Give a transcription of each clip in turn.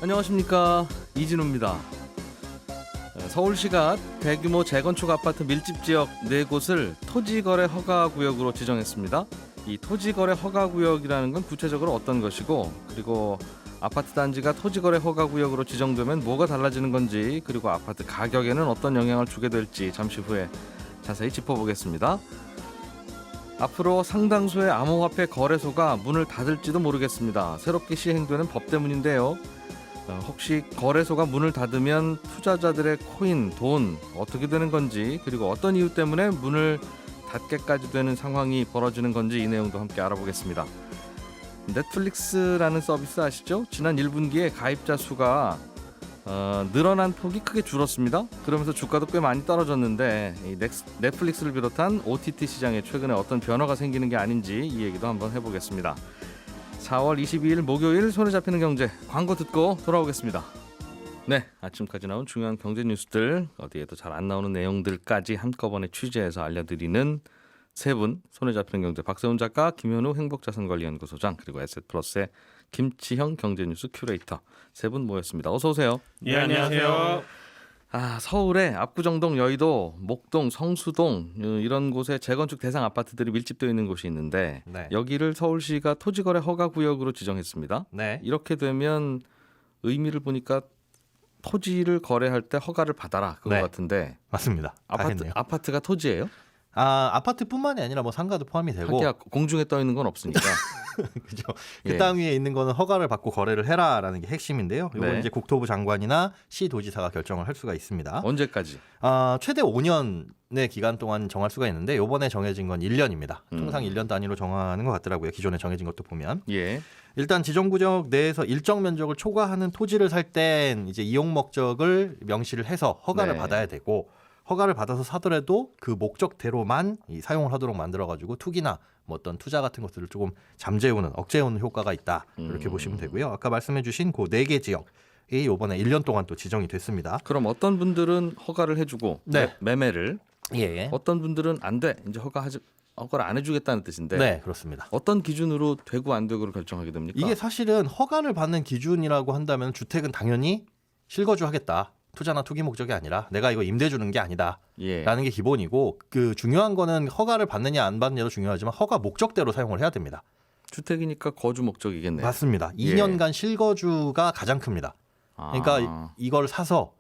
안녕하십니까, 이진우입니다. 서울시가 대규모 재건축 아파트 밀집 지역 4곳을 토지거래 허가구역으로 지정했습니다. 이 토지거래 허가구역이라는 건 구체적으로 어떤 것이고, 그리고 아파트 단지가 토지거래 허가구역으로 지정되면 뭐가 달라지는 건지, 그리고 아파트 가격에는 어떤 영향을 주게 될지 잠시 후에 자세히 짚어보겠습니다. 앞으로 상당수의 암호화폐 거래소가 문을 닫을지도 모르겠습니다. 새롭게 시행되는 법 때문인데요. 혹시 거래소가 문을 닫으면 투자자들의 코인, 돈 어떻게 되는 건지, 그리고 어떤 이유 때문에 문을 닫게까지 되는 상황이 벌어지는 건지 이 내용도 함께 알아보겠습니다. 넷플릭스라는 서비스 아시죠? 지난 1분기에 가입자 수가 늘어난 폭이 크게 줄었습니다. 그러면서 주가도 꽤 많이 떨어졌는데 이 넷플릭스를 비롯한 OTT 시장에 최근에 어떤 변화가 생기는 게 아닌지 이 얘기도 한번 해보겠습니다. 4월 22일 목요일 손에 잡히는 경제, 광고 듣고 돌아오겠습니다. 네, 아침까지 나온 중요한 경제 뉴스들, 어디에도 잘 안 나오는 내용들까지 한꺼번에 취재해서 알려드리는 세 분, 손에 잡히는 경제 박세훈 작가, 김현우 행복자산관리연구소장, 그리고 에셋플러스의 김치형 경제뉴스 큐레이터 세 분 모였습니다. 어서 오세요. 예, 안녕하세요. 서울의 압구정동, 여의도, 목동, 성수동 이런 곳에 재건축 대상 아파트들이 밀집되어 있는 곳이 있는데 네. 여기를 서울시가 토지거래 허가구역으로 지정했습니다. 네. 이렇게 되면 의미를 보니까 토지를 거래할 때 허가를 받아라 그거 네. 같은데 맞습니다. 다 했네요. 아파트가 토지예요? 아파트뿐만이 아니라 뭐 상가도 포함이 되고. 하기야 공중에 떠 있는 건 없으니까. 그죠. 예. 그 땅 위에 있는 거는 허가를 받고 거래를 해라라는 게 핵심인데요. 이건 네. 이제 국토부 장관이나 시도지사가 결정을 할 수가 있습니다. 언제까지? 최대 5년의 기간 동안 정할 수가 있는데 이번에 정해진 건 1년입니다. 통상 1년 단위로 정하는 것 같더라고요. 기존에 정해진 것도 보면. 예. 일단 지정구역 내에서 일정 면적을 초과하는 토지를 살 땐 이제 이용 목적을 명시를 해서 허가를 네. 받아야 되고, 허가를 받아서 사더라도 그 목적대로만 사용을 하도록 만들어가지고 투기나 뭐 어떤 투자 같은 것들을 조금 잠재우는, 억제해오는 효과가 있다. 이렇게 보시면 되고요. 아까 말씀해주신 그 4개 지역이 이번에 1년 동안 또 지정이 됐습니다. 그럼 어떤 분들은 허가를 해주고 네. 매매를, 예. 어떤 분들은 안 돼, 이제 허가를 안 해주겠다는 뜻인데 네, 그렇습니다. 어떤 기준으로 되고 안 되고를 결정하게 됩니까? 이게 사실은 허가를 받는 기준이라고 한다면 주택은 당연히 실거주 하겠다. 투자나 투기 목적이 아니라 내가 이거 임대 주는 게 아니다. 예. 라는 게 기본이고, 그 중요한 거는 허가를 받느냐 안 받느냐도 중요하지만 허가 목적대로 사용을 해야 됩니다. 주택이니까 거주 목적이겠네요. 맞습니다. 예. 2년간 실거주가 가장 큽니다. 그러니까 이걸 사서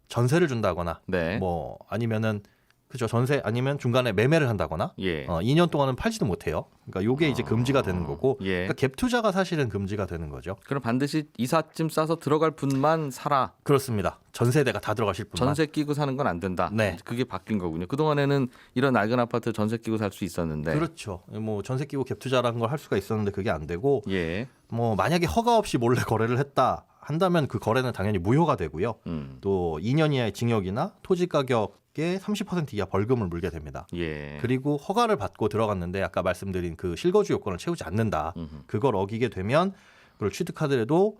전세를 준다거나 네. 뭐 아니면은 그죠, 전세 아니면 중간에 매매를 한다거나 예. 2년 동안은 팔지도 못해요. 그러니까 요게 이제 금지가 되는 거고, 예. 그러니까 갭 투자가 사실은 금지가 되는 거죠. 그럼 반드시 이삿짐 싸서 들어갈 분만 사라. 그렇습니다. 전세대가 다 들어가실 분만. 전세 끼고 사는 건 안 된다. 네. 그게 바뀐 거군요. 그동안에는 이런 낡은 아파트 전세 끼고 살 수 있었는데. 그렇죠. 뭐 전세 끼고 갭 투자라는 걸 할 수가 있었는데 그게 안 되고, 예. 뭐 만약에 허가 없이 몰래 거래를 했다 한다면 그 거래는 당연히 무효가 되고요. 또 2년 이하의 징역이나 토지 가격의 30% 이하 벌금을 물게 됩니다. 예. 그리고 허가를 받고 들어갔는데 아까 말씀드린 그 실거주 요건을 채우지 않는다. 그걸 어기게 되면 그걸 취득하더라도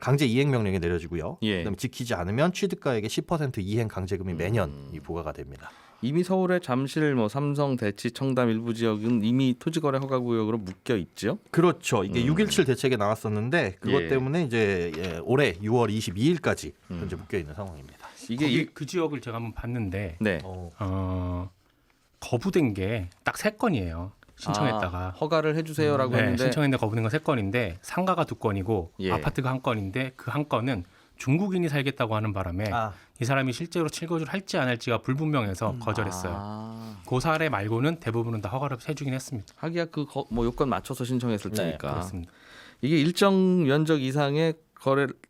강제 이행 명령이 내려지고요. 예. 그다음에 지키지 않으면 취득가액의 10% 이행 강제금이 매년 부과가 됩니다. 이미 서울의 잠실, 뭐 삼성, 대치, 청담 일부 지역은 이미 토지거래 허가구역으로 묶여 있죠. 그렇죠. 이게 6.17 대책에 나왔었는데 그것 예. 때문에 이제 올해 6월 22일까지 현재 묶여 있는 상황입니다. 이게 그 지역을 제가 한번 봤는데 네. 거부된 게 딱 3건이에요. 신청했다가. 허가를 해주세요라고 네, 했는데 신청했는데 거부된 건 3건인데 상가가 2건이고 예. 아파트가 1건인데 그 한 건은 중국인이 살겠다고 하는 바람에 이 사람이 실제로 실거주를 할지 안 할지가 불분명해서 거절했어요. 그 사례 말고는 대부분은 다 허가를 해주긴 했습니다. 하기야 뭐 요건 맞춰서 신청했을 네, 테니까. 그렇습니다. 이게 일정 면적 이상의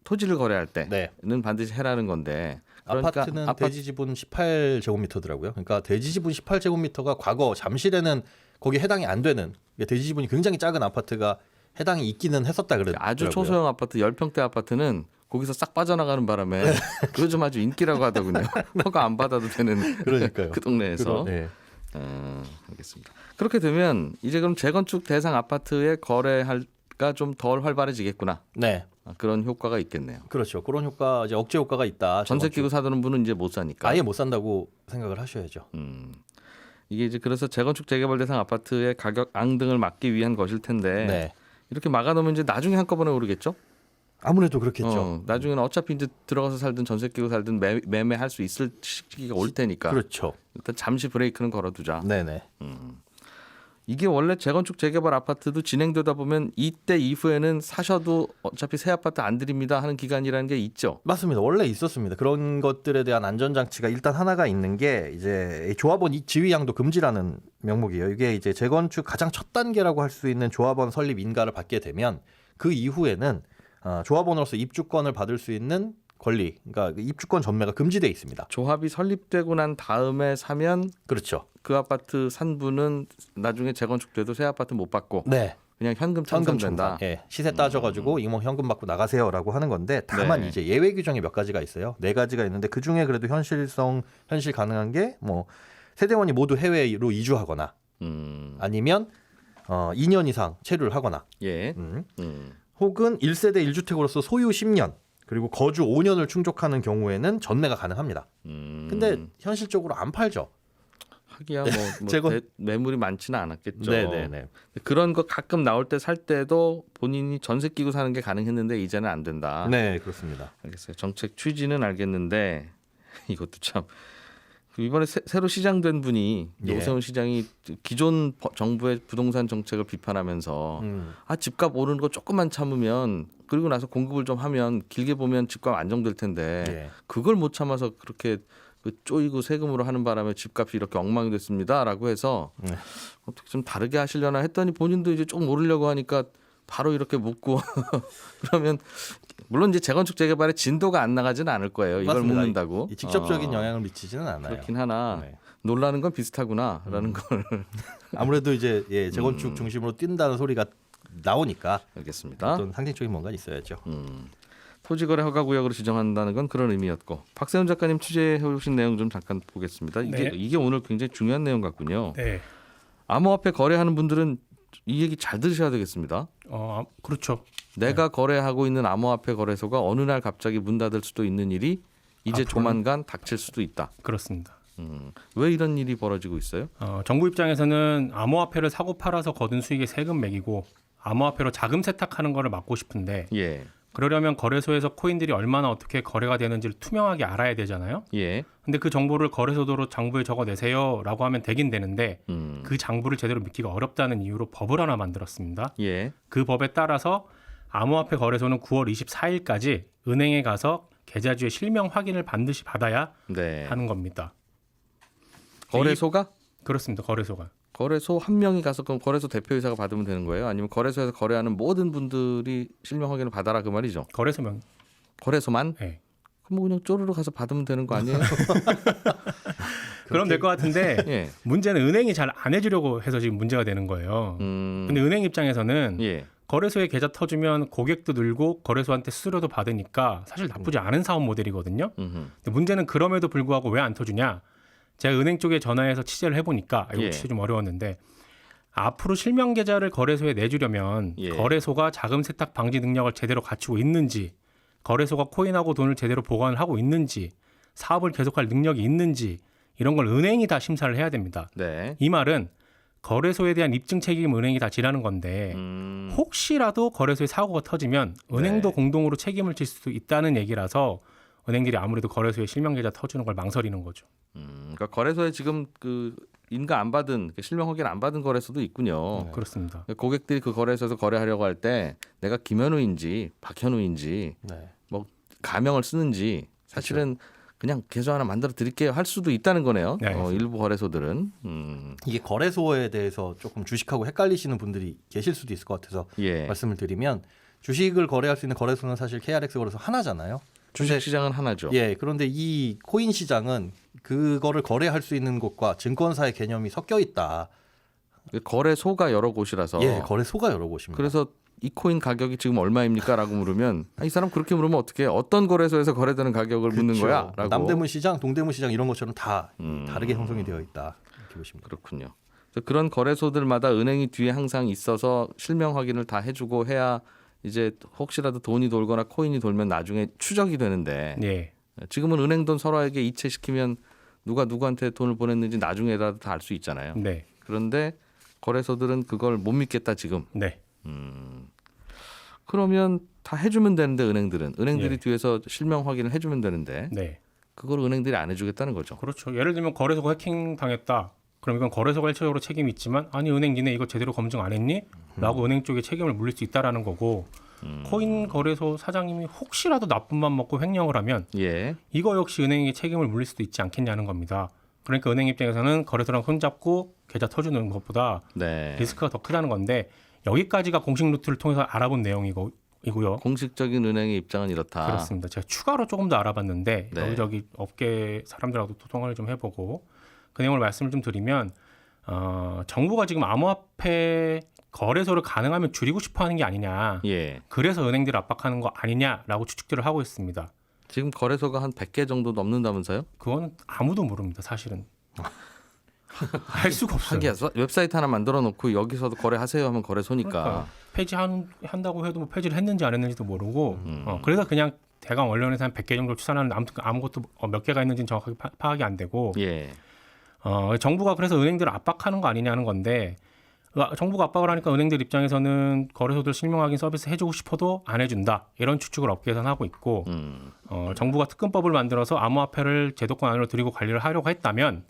토지를 거래할 때는 네. 반드시 해라는 건데. 그러니까 아파트는 대지 지분 18제곱미터더라고요. 그러니까 대지 지분 18제곱미터가 과거 잠실에는 거기에 해당이 안 되는, 대지 지분이 굉장히 작은 아파트가 해당이 있기는 했었다 그러더라고요. 아주 초소형 아파트 10평대 아파트는 거기서 싹 빠져나가는 바람에 그거 좀 아주 인기라고 하더군요. 허가 안 받아도 되는 그러니까요. 그 동네에서. 네. 알겠습니다. 그렇게 되면 이제 그럼 재건축 대상 아파트의 거래가 좀 덜 활발해지겠구나. 네. 그런 효과가 있겠네요. 그렇죠. 그런 효과, 이제 억제 효과가 있다. 전세 재건축. 끼고 사는 분은 이제 못 사니까. 아예 못 산다고 생각을 하셔야죠. 이게 이제 그래서 재건축 재개발 대상 아파트의 가격 앙등을 막기 위한 것일 텐데 네. 이렇게 막아놓으면 이제 나중에 한꺼번에 오르겠죠? 아무래도 그렇겠죠. 나중에는 어차피 이제 들어가서 살든 전세 끼고 살든 매매할 수 있을 시기가 올 테니까. 그렇죠. 일단 잠시 브레이크는 걸어두자. 네네. 이게 원래 재건축 재개발 아파트도 진행되다 보면 이때 이후에는 사셔도 어차피 새 아파트 안 드립니다 하는 기간이라는 게 있죠. 맞습니다. 원래 있었습니다. 그런 것들에 대한 안전장치가 일단 하나가 있는 게 이제 조합원 지위양도 금지라는 명목이에요. 이게 이제 재건축 가장 첫 단계라고 할 수 있는 조합원 설립 인가를 받게 되면 그 이후에는 조합원으로서 입주권을 받을 수 있는 권리, 그러니까 입주권 전매가 금지돼 있습니다. 조합이 설립되고 난 다음에 사면 그렇죠. 그 아파트 산 분은 나중에 재건축돼도 새 아파트 못 받고 네. 그냥 현금 청산된다. 예, 시세 따져가지고 이모 현금 받고 나가세요라고 하는 건데 다만 네. 이제 예외 규정이 몇 가지가 있어요. 4가지가 있는데 그 중에 그래도 현실 가능한 게 뭐 세대원이 모두 해외로 이주하거나 아니면 2년 이상 체류를 하거나 예. 혹은 1세대 1주택으로 소유 10년 그리고 거주 5년을 충족하는 경우에는 전매가 가능합니다. 근데 현실적으로 안 팔죠. 하기야 매물이 많지는 않았겠죠. 네네네. 그런 거 가끔 나올 때 살 때도 본인이 전세 끼고 사는 게 가능했는데 이제는 안 된다. 네, 그렇습니다. 알겠어요. 정책 취지는 알겠는데 이것도 참 이번에 새로 시장된 분이 예. 오세훈 시장이 기존 정부의 부동산 정책을 비판하면서 집값 오르는 거 조금만 참으면 그리고 나서 공급을 좀 하면 길게 보면 집값 안정될 텐데 예. 그걸 못 참아서 그렇게 쪼이고 세금으로 하는 바람에 집값이 이렇게 엉망이 됐습니다라고 해서 어떻게 좀 다르게 하시려나 했더니 본인도 이제 조금 오르려고 하니까 바로 이렇게 묻고 그러면 물론 이제 재건축 재개발의 진도가 안 나가지는 않을 거예요. 이걸 맞습니다. 묻는다고 직접적인 영향을 미치지는 않아요. 그렇긴 하나 네. 놀라는 건 비슷하구나라는 걸 아무래도 이제 재건축 중심으로 뛴다는 소리가 나오니까 알겠습니다. 어떤 상징적인 뭔가 있어야죠. 토지거래 허가구역으로 지정한다는 건 그런 의미였고 박세훈 작가님 취재해 오신 내용 좀 잠깐 보겠습니다. 이게 오늘 굉장히 중요한 내용 같군요. 네. 암호화폐 거래하는 분들은 이 얘기 잘 들으셔야 되겠습니다. 그렇죠. 내가 거래하고 있는 암호화폐 거래소가 어느 날 갑자기 문 닫을 수도 있는 일이 이제 조만간 닥칠 수도 있다. 그렇습니다. 왜 이런 일이 벌어지고 있어요? 정부 입장에서는 암호화폐를 사고 팔아서 거둔 수익에 세금 매기고 암호화폐로 자금 세탁하는 거를 막고 싶은데 예. 그러려면 거래소에서 코인들이 얼마나 어떻게 거래가 되는지를 투명하게 알아야 되잖아요. 예. 근데 그 정보를 거래소도로 장부에 적어내세요라고 하면 되긴 되는데 그 장부를 제대로 믿기가 어렵다는 이유로 법을 하나 만들었습니다. 예. 그 법에 따라서 암호화폐 거래소는 9월 24일까지 은행에 가서 계좌주의 실명 확인을 반드시 받아야 네. 하는 겁니다. 거래소가? 그렇습니다. 거래소가. 거래소 한 명이 가서 그럼 거래소 대표이사가 받으면 되는 거예요? 아니면 거래소에서 거래하는 모든 분들이 실명 확인을 받아라 그 말이죠? 거래소명. 거래소만? 네. 그럼 그냥 쪼르르 가서 받으면 되는 거 아니에요? 그럼 될 것 같은데 예. 문제는 은행이 잘 안 해주려고 해서 지금 문제가 되는 거예요. 근데 은행 입장에서는 예. 거래소에 계좌 터주면 고객도 늘고 거래소한테 수수료도 받으니까 사실 나쁘지 않은 사업 모델이거든요. 근데 문제는 그럼에도 불구하고 왜 안 터주냐? 제가 은행 쪽에 전화해서 취재를 해보니까 이거 취재 좀 어려웠는데 앞으로 실명 계좌를 거래소에 내주려면 거래소가 자금 세탁 방지 능력을 제대로 갖추고 있는지, 거래소가 코인하고 돈을 제대로 보관을 하고 있는지, 사업을 계속할 능력이 있는지 이런 걸 은행이 다 심사를 해야 됩니다. 네. 이 말은 거래소에 대한 입증 책임 은행이 다 지라는 건데 혹시라도 거래소에 사고가 터지면 은행도 공동으로 책임을 질 수도 있다는 얘기라서 은행들이 아무래도 거래소에 실명 계좌 터주는 걸 망설이는 거죠. 그러니까 거래소에 지금 그 인가 안 받은 실명 확인 안 받은 거래소도 있군요. 그렇습니다. 고객들이 그 거래소에서 거래하려고 할 때 내가 김현우인지 박현우인지 뭐 가명을 쓰는지 사실은 그냥 계좌 하나 만들어 드릴게요 할 수도 있다는 거네요. 네. 일부 거래소들은 이게 거래소에 대해서 조금 주식하고 헷갈리시는 분들이 계실 수도 있을 것 같아서 말씀을 드리면 주식을 거래할 수 있는 거래소는 사실 KRX 거래소 하나잖아요. 주식 시장은 하나죠. 그런데 이 코인 시장은 그거를 거래할 수 있는 곳과 증권사의 개념이 섞여 있다. 거래소가 여러 곳이라서. 거래소가 여러 곳입니다. 그래서 이 코인 가격이 지금 얼마입니까?라고 물으면 이 사람 그렇게 물으면 어떻게 어떤 거래소에서 거래되는 가격을 묻는 거야? 라고. 남대문 시장, 동대문 시장 이런 것처럼 다 다르게 형성이 되어 있다. 이렇게 보시면 그렇군요. 그런 거래소들마다 은행이 뒤에 항상 있어서 실명 확인을 다 해주고 해야 이제 혹시라도 돈이 돌거나 코인이 돌면 나중에 추적이 되는데 지금은 은행 돈 서로에게 이체시키면 누가 누구한테 돈을 보냈는지 나중에라도 다 알 수 있잖아요. 그런데 거래소들은 그걸 못 믿겠다 지금. 그러면 다 해주면 되는데 은행들이 예. 뒤에서 실명 확인을 해주면 되는데 네. 그걸 은행들이 안 해주겠다는 거죠. 그렇죠. 예를 들면 거래소가 해킹 당했다. 그럼 이건 거래소가 일차적으로 책임이 있지만 아니 은행 니네 이거 제대로 검증 안 했니? 라고 은행 쪽에 책임을 물릴 수 있다라는 거고 코인 거래소 사장님이 혹시라도 나쁜 맘 먹고 횡령을 하면 예. 이거 역시 은행에게 책임을 물릴 수도 있지 않겠냐는 겁니다. 그러니까 은행 입장에서는 거래소랑 손잡고 계좌 터주는 것보다 네. 리스크가 더 크다는 건데 여기까지가 공식 루트를 통해서 알아본 내용이고요. 공식적인 은행의 입장은 이렇다. 그렇습니다. 제가 추가로 조금 더 알아봤는데 네. 여기저기 업계 사람들하고도 소통을 좀 해보고 그 내용을 말씀을 좀 드리면 정부가 지금 암호화폐 거래소를 가능하면 줄이고 싶어하는 게 아니냐. 예. 그래서 은행들을 압박하는 거 아니냐라고 추측들을 하고 있습니다. 지금 거래소가 한 100개 정도 넘는다면서요? 그거는 아무도 모릅니다. 사실은. 할 수가 없어요. 하기야 웹사이트 하나 만들어 놓고 여기서도 거래하세요 하면 거래소니까. 그러니까 폐지한다고 해도 뭐 폐지를 했는지 안 했는지도 모르고 그래서 그냥 대강 언론에서 한 100개 정도 추산하는 아무튼 아무것도 몇 개가 있는지는 정확하게 파악이 안 되고 예. 정부가 그래서 은행들을 압박하는 거 아니냐는 건데 정부가 압박을 하니까 은행들 입장에서는 거래소들 실명 확인 서비스 해주고 싶어도 안 해준다 이런 추측을 업계에서는 하고 있고 정부가 특검법을 만들어서 암호화폐를 제도권 안으로 들이고 관리를 하려고 했다면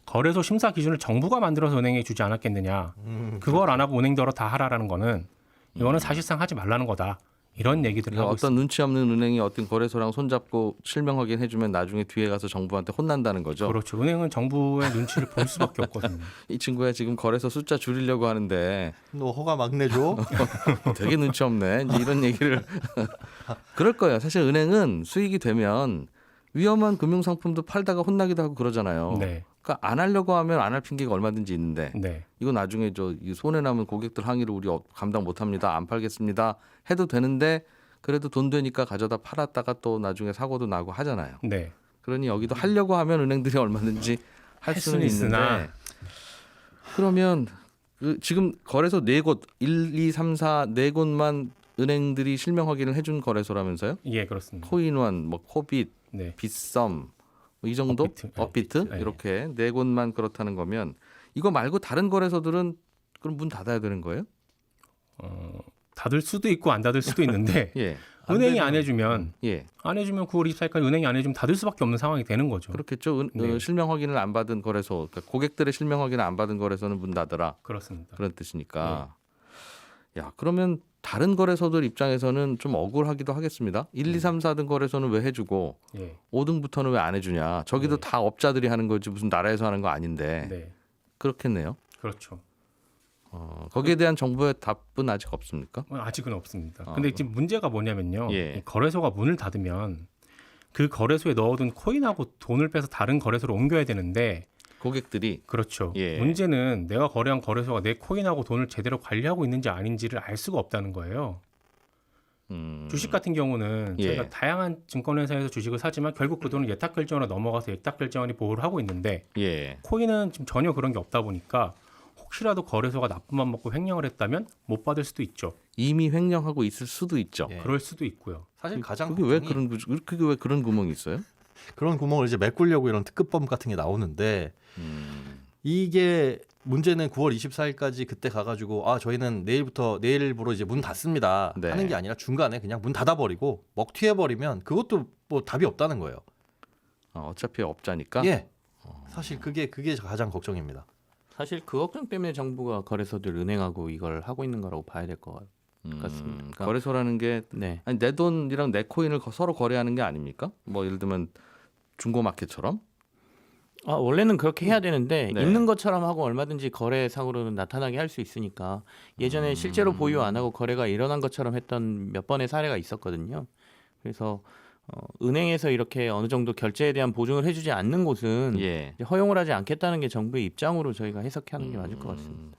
거래소 심사 기준을 정부가 만들어서 은행에 주지 않았겠느냐 그걸 안 하고 은행대로 다 하라라는 거는 이거는 사실상 하지 말라는 거다 이런 얘기들을 그러니까 하고 어떤 눈치 없는 은행이 어떤 거래소랑 손잡고 실명 확인해주면 나중에 뒤에 가서 정부한테 혼난다는 거죠. 그렇죠. 은행은 정부의 눈치를 볼 수밖에 없거든요. 이 친구야 지금 거래소 숫자 줄이려고 하는데 너 허가 막 내줘. 되게 눈치 없네. 이제 이런 얘기를 그럴 거예요. 사실 은행은 수익이 되면 위험한 금융상품도 팔다가 혼나기도 하고 그러잖아요. 네, 그러니까 안 하려고 하면 안 할 핑계가 얼마든지 있는데 네, 이거 나중에 이 손해 남은 고객들 항의를 우리 감당 못합니다. 안 팔겠습니다. 해도 되는데 그래도 돈 되니까 가져다 팔았다가 또 나중에 사고도 나고 하잖아요. 네. 그러니 여기도 하려고 하면 은행들이 얼마든지 할 수는 있으나. 있는데 그러면 지금 거래소 4곳 1, 2, 3, 4 4곳만 은행들이 실명 확인을 해준 거래소라면서요? 예, 그렇습니다. 코인원, 뭐 코빗, 네, 빗썸 이 정도? 업비트. 업비트 네. 이렇게 4곳만 그렇다는 거면 이거 말고 다른 거래소들은 그럼 문 닫아야 되는 거예요? 닫을 수도 있고 안 닫을 수도 있는데 예, 은행이 안 해주면 예, 9월 24일까지 은행이 안 해주면 닫을 수밖에 없는 상황이 되는 거죠. 그렇겠죠. 네. 실명 확인을 안 받은 거래소, 그러니까 고객들의 실명 확인을 안 받은 거래소는 문 닫으라 그렇습니다. 그런 뜻이니까. 야, 그러면 다른 거래소들 입장에서는 좀 억울하기도 하겠습니다. 1, 2, 3, 4등 거래소는 왜 해주고 예, 5등부터는 왜 안 해주냐? 저기도 네. 다 업자들이 하는 거지 무슨 나라에서 하는 거 아닌데 네, 그렇겠네요. 그렇죠. 거기에 대한 정부의 답은 아직 없습니까? 아직은 없습니다. 근데 지금 문제가 뭐냐면요. 예. 이 거래소가 문을 닫으면 그 거래소에 넣어둔 코인하고 돈을 빼서 다른 거래소로 옮겨야 되는데 고객들이 그렇죠. 예. 문제는 내가 거래한 거래소가 내 코인하고 돈을 제대로 관리하고 있는지 아닌지를 알 수가 없다는 거예요. 주식 같은 경우는 예. 저희가 다양한 증권회사에서 주식을 사지만 결국 그 돈은 예탁결제원으로 넘어가서 예탁결제원이 보호를 하고 있는데 예. 코인은 지금 전혀 그런 게 없다 보니까 혹시라도 거래소가 나쁜 맘 먹고 횡령을 했다면 못 받을 수도 있죠. 이미 횡령하고 있을 수도 있죠. 예. 그럴 수도 있고요. 사실 가장 그게 왜 걱정이 그게 왜 그런 구멍이 있어요? 그런 구멍을 이제 메꾸려고 이런 특급법 같은 게 나오는데 이게 문제는 9월 24일까지 그때 가가지고 저희는 내일부로 이제 문 닫습니다 네. 하는 게 아니라 중간에 그냥 문 닫아버리고 먹튀해버리면 그것도 뭐 답이 없다는 거예요. 어차피 업자니까. 예. 사실 그게 가장 걱정입니다. 사실 그 걱정 때문에 정부가 거래소들 은행하고 이걸 하고 있는 거라고 봐야 될 것 같습니다. 그러니까 거래소라는 게 네, 아니 내 돈이랑 내 코인을 서로 거래하는 게 아닙니까? 뭐 예를 들면 중고마켓처럼. 원래는 그렇게 해야 되는데 네. 있는 것처럼 하고 얼마든지 거래상으로는 나타나게 할 수 있으니까 예전에 실제로 보유 안 하고 거래가 일어난 것처럼 했던 몇 번의 사례가 있었거든요. 그래서 은행에서 이렇게 어느 정도 결제에 대한 보증을 해주지 않는 곳은 예. 이제 허용을 하지 않겠다는 게 정부의 입장으로 저희가 해석하는 게 맞을 것 같습니다.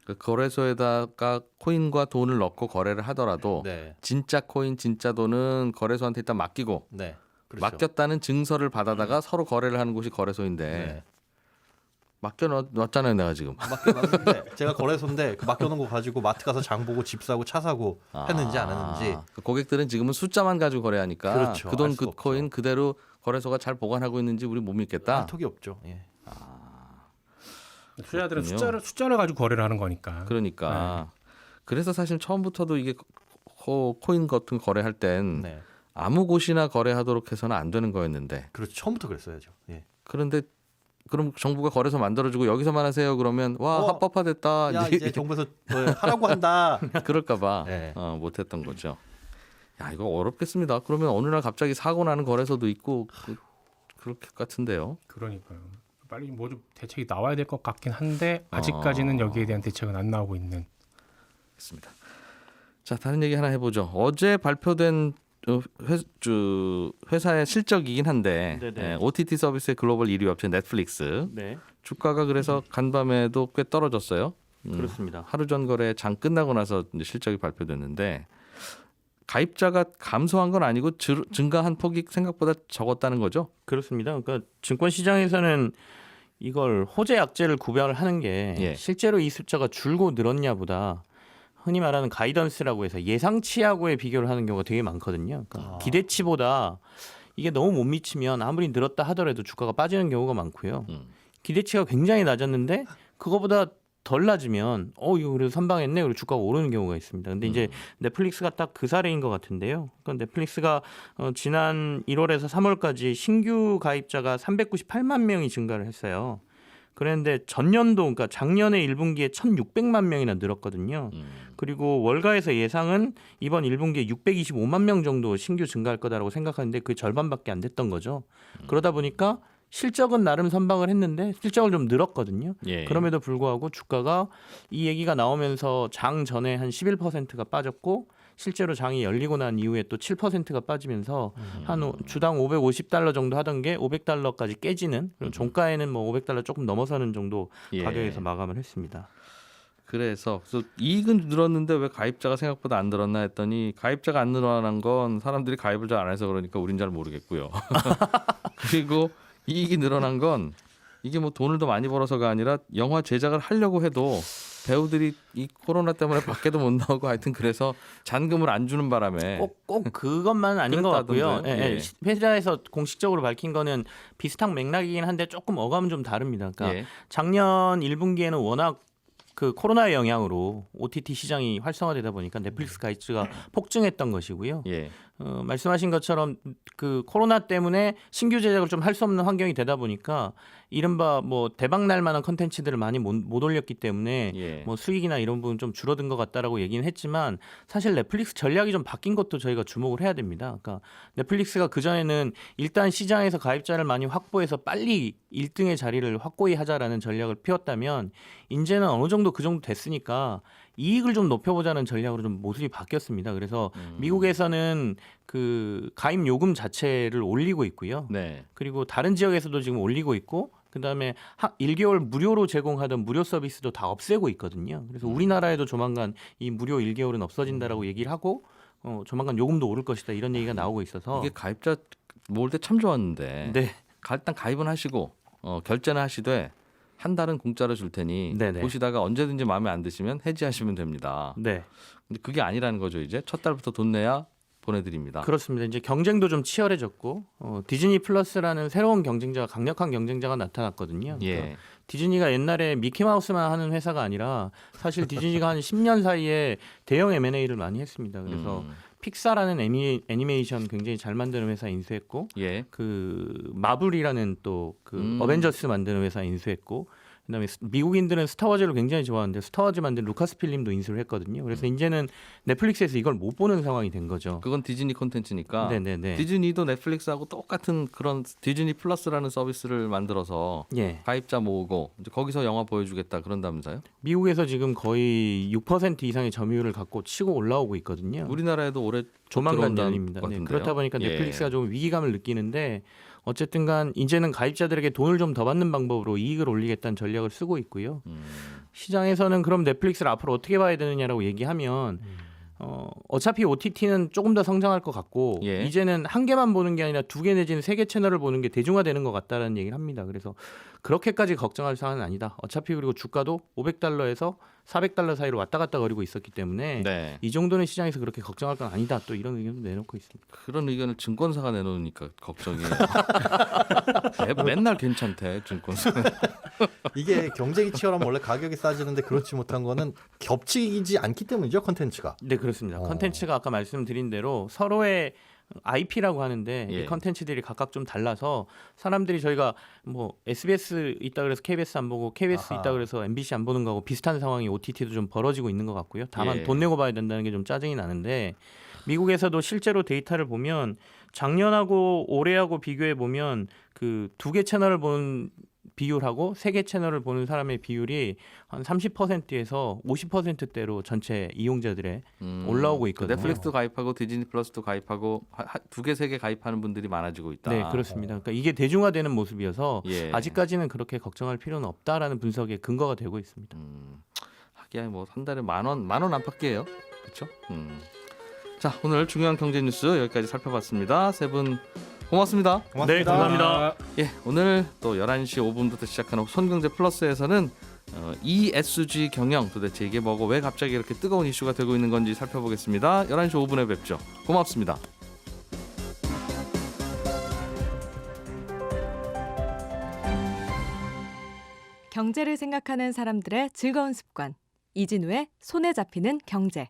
그 거래소에다가 코인과 돈을 넣고 거래를 하더라도 네. 진짜 코인, 진짜 돈은 거래소한테 일단 맡기고 네. 그렇죠. 맡겼다는 증서를 받아다가 서로 거래를 하는 곳이 거래소인데 네. 맡겨놨잖아요, 내가 지금. 맡겨놨는데 제가 거래소인데 그 맡겨놓은 거 가지고 마트 가서 장 보고 집 사고 차 사고 했는지 안 했는지. 그 고객들은 지금은 숫자만 가지고 거래하니까 그렇죠. 그 돈 알 그 수가 코인 없죠. 그대로 거래소가 잘 보관하고 있는지 우리 못 믿겠다. 한 턱이 없죠. 예. 투자자들은 그렇군요. 숫자를 가지고 거래를 하는 거니까. 그러니까 그래서 사실 처음부터도 이게 코인 같은 거 거래할 땐 네. 아무 곳이나 거래하도록 해서는 안 되는 거였는데 그렇죠. 처음부터 그랬어야죠. 예. 그런데 그럼 정부가 거래소 만들어주고 여기서만 하세요 그러면 와 합법화됐다 야 이제 정부에서 뭐 하라고 한다. 그럴까봐 네. 못했던 거죠. 야 이거 어렵겠습니다. 그러면 어느 날 갑자기 사고 나는 거래소도 있고 그렇게 같은데요. 그러니까요. 빨리 뭐 좀 대책이 나와야 될 것 같긴 한데 아직까지는 여기에 대한 대책은 안 나오고 있는. 있습니다. 자 다른 얘기 하나 해보죠. 어제 발표된 회사의 실적이긴 한데 네네. OTT 서비스의 글로벌 1위 업체 넷플릭스 네, 주가가 그래서 간밤에도 꽤 떨어졌어요. 그렇습니다. 하루 전 거래 장 끝나고 나서 이제 실적이 발표됐는데 가입자가 감소한 건 아니고 증가한 폭이 생각보다 적었다는 거죠. 그렇습니다. 그러니까 증권 시장에서는 이걸 호재 악재를 구별하는 게 예. 실제로 이 숫자가 줄고 늘었냐보다 흔히 말하는 가이던스라고 해서 예상치하고의 비교를 하는 경우가 되게 많거든요. 그러니까 기대치보다 이게 너무 못 미치면 아무리 늘었다 하더라도 주가가 빠지는 경우가 많고요. 기대치가 굉장히 낮았는데 그거보다 덜 낮으면 이거 그래도 선방했네 그리고 주가가 오르는 경우가 있습니다. 근데 이제 넷플릭스가 딱 그 사례인 것 같은데요. 그러니까 넷플릭스가 지난 1월에서 3월까지 신규 가입자가 398만 명이 증가를 했어요. 그런데 전년도 그러니까 작년에 1분기에 1,600만 명이나 늘었거든요. 그리고 월가에서 예상은 이번 1분기에 625만 명 정도 신규 증가할 거다라고 생각하는데 그 절반밖에 안 됐던 거죠. 그러다 보니까 실적은 나름 선방을 했는데 실적을 좀 늘었거든요. 예. 그럼에도 불구하고 주가가 이 얘기가 나오면서 장 전에 한 11%가 빠졌고 실제로 장이 열리고 난 이후에 또 7%가 빠지면서 한 주당 550달러 정도 하던 게 500달러까지 깨지는 그리고 종가에는 뭐 500달러 조금 넘어서는 정도 예. 가격에서 마감을 했습니다. 그래서 이익은 늘었는데 왜 가입자가 생각보다 안 늘었나 했더니 가입자가 안 늘어난 건 사람들이 가입을 잘 안 해서 그러니까 우린 잘 모르겠고요. 그리고 이익이 늘어난 건 이게 뭐 돈을 더 많이 벌어서가 아니라 영화 제작을 하려고 해도 배우들이 이 코로나 때문에 밖에도 못 나오고 하여튼 그래서 잔금을 안 주는 바람에 꼭 그것만 아닌 것 같고요. 그랬다던데요? 예, 예. 회사에서 공식적으로 밝힌 거는 비슷한 맥락이긴 한데 조금 어감은 좀 다릅니다. 그러니까 예. 작년 1분기에는 워낙 그 코로나의 영향으로 OTT 시장이 활성화되다 보니까 넷플릭스 가입수가 폭증했던 것이고요. 예. 말씀하신 것처럼 그 코로나 때문에 신규 제작을 좀 할 수 없는 환경이 되다 보니까 이른바 뭐 대박 날 만한 컨텐츠들을 많이 못 올렸기 때문에 예. 뭐 수익이나 이런 부분 좀 줄어든 것 같다라고 얘기는 했지만 사실 넷플릭스 전략이 좀 바뀐 것도 저희가 주목을 해야 됩니다. 그러니까 넷플릭스가 그전에는 일단 시장에서 가입자를 많이 확보해서 빨리 1등의 자리를 확고히 하자라는 전략을 피웠다면 이제는 어느 정도 그 정도 됐으니까 이익을 좀 높여보자는 전략으로 좀 모습이 바뀌었습니다. 그래서 미국에서는 그 가입 요금 자체를 올리고 있고요. 네. 그리고 다른 지역에서도 지금 올리고 있고 그다음에 1개월 무료로 제공하던 무료 서비스도 다 없애고 있거든요. 그래서 우리나라에도 조만간 이 무료 1개월은 없어진다라고 얘기를 하고 조만간 요금도 오를 것이다 이런 얘기가 나오고 있어서 이게 가입자 모을 때 참 좋았는데 네. 일단 가입은 하시고 결제는 하시되 한 달은 공짜로 줄 테니 네네. 보시다가 언제든지 마음에 안 드시면 해지하시면 됩니다. 네. 근데 그게 아니라는 거죠. 이제 첫 달부터 돈 내야 보내드립니다. 그렇습니다. 이제 경쟁도 좀 치열해졌고 디즈니 플러스라는 새로운 경쟁자가 강력한 경쟁자가 나타났거든요. 예. 그러니까 디즈니가 옛날에 미키마우스만 하는 회사가 아니라 사실 디즈니가 한 10년 사이에 대형 M&A를 많이 했습니다. 그래서 픽사라는 애니메이션 굉장히 잘 만드는 회사 인수했고 예. 그 마블이라는 또 그 어벤져스 만드는 회사 인수했고 그다음에 미국인들은 스타워즈를 굉장히 좋아하는데 스타워즈 만든 루카스 필름도 인수를 했거든요. 그래서 이제는 넷플릭스에서 이걸 못 보는 상황이 된 거죠. 그건 디즈니 콘텐츠니까 네네네. 디즈니도 넷플릭스하고 똑같은 그런 디즈니 플러스라는 서비스를 만들어서 예. 가입자 모으고 이제 거기서 영화 보여주겠다 그런다면서요? 미국에서 지금 거의 6% 이상의 점유율을 갖고 치고 올라오고 있거든요. 우리나라에도 올해 조만간 들어온다는 열립니다. 것 네, 같은데요? 그렇다 보니까 예. 넷플릭스가 좀 위기감을 느끼는데 어쨌든간 이제는 가입자들에게 돈을 좀 더 받는 방법으로 이익을 올리겠다는 전략을 쓰고 있고요. 시장에서는 그럼 넷플릭스를 앞으로 어떻게 봐야 되느냐라고 얘기하면 어차피 OTT는 조금 더 성장할 것 같고 예. 이제는 한 개만 보는 게 아니라 2개 내지는 3개 채널을 보는 게 대중화되는 것 같다라는 얘기를 합니다. 그래서 그렇게까지 걱정할 사안은 아니다. 어차피 그리고 주가도 500달러에서 400달러 사이로 왔다 갔다 거리고 있었기 때문에 네. 이 정도는 시장에서 그렇게 걱정할 건 아니다. 또 이런 의견도 내놓고 있습니다. 그런 의견을 증권사가 내놓으니까 걱정이에요. 맨날 괜찮대 증권사. 이게 경쟁이 치열하면 원래 가격이 싸지는데 그렇지 못한 거는 겹치지 않기 때문이죠, 컨텐츠가. 네, 그렇습니다. 컨텐츠가 아까 말씀드린 대로 서로의 IP라고 하는데 예. 이 컨텐츠들이 각각 좀 달라서 사람들이 저희가 뭐 SBS 있다 그래서 KBS 안 보고 KBS 아하. 있다 그래서 MBC 안 보는 거하고 비슷한 상황이 OTT도 좀 벌어지고 있는 것 같고요. 다만 예. 돈 내고 봐야 된다는 게 좀 짜증이 나는데 미국에서도 실제로 데이터를 보면 작년하고 올해하고 비교해 보면 그 2개 채널을 보는 비율하고 3개 채널을 보는 사람의 비율이 한 30%에서 50%대로 전체 이용자들의 올라오고 있거든요. 넷플릭스도 가입하고 디즈니 플러스도 가입하고 2개, 3개 가입하는 분들이 많아지고 있다. 네, 그렇습니다. 그러니까 이게 대중화되는 모습이어서 예. 아직까지는 그렇게 걱정할 필요는 없다라는 분석의 근거가 되고 있습니다. 하기야 뭐 한 달에 만 원 안팎이에요. 그렇죠? 자, 오늘 중요한 경제 뉴스 여기까지 살펴봤습니다. 세 분 고맙습니다. 고맙습니다. 네, 감사합니다. 예, 오늘 또 11시 5분부터 시작하는 손경제 플러스에서는 ESG 경영 도대체 이게 뭐고 왜 갑자기 이렇게 뜨거운 이슈가 되고 있는 건지 살펴보겠습니다. 11시 5분에 뵙죠. 고맙습니다. 경제를 생각하는 사람들의 즐거운 습관. 이진우의 손에 잡히는 경제.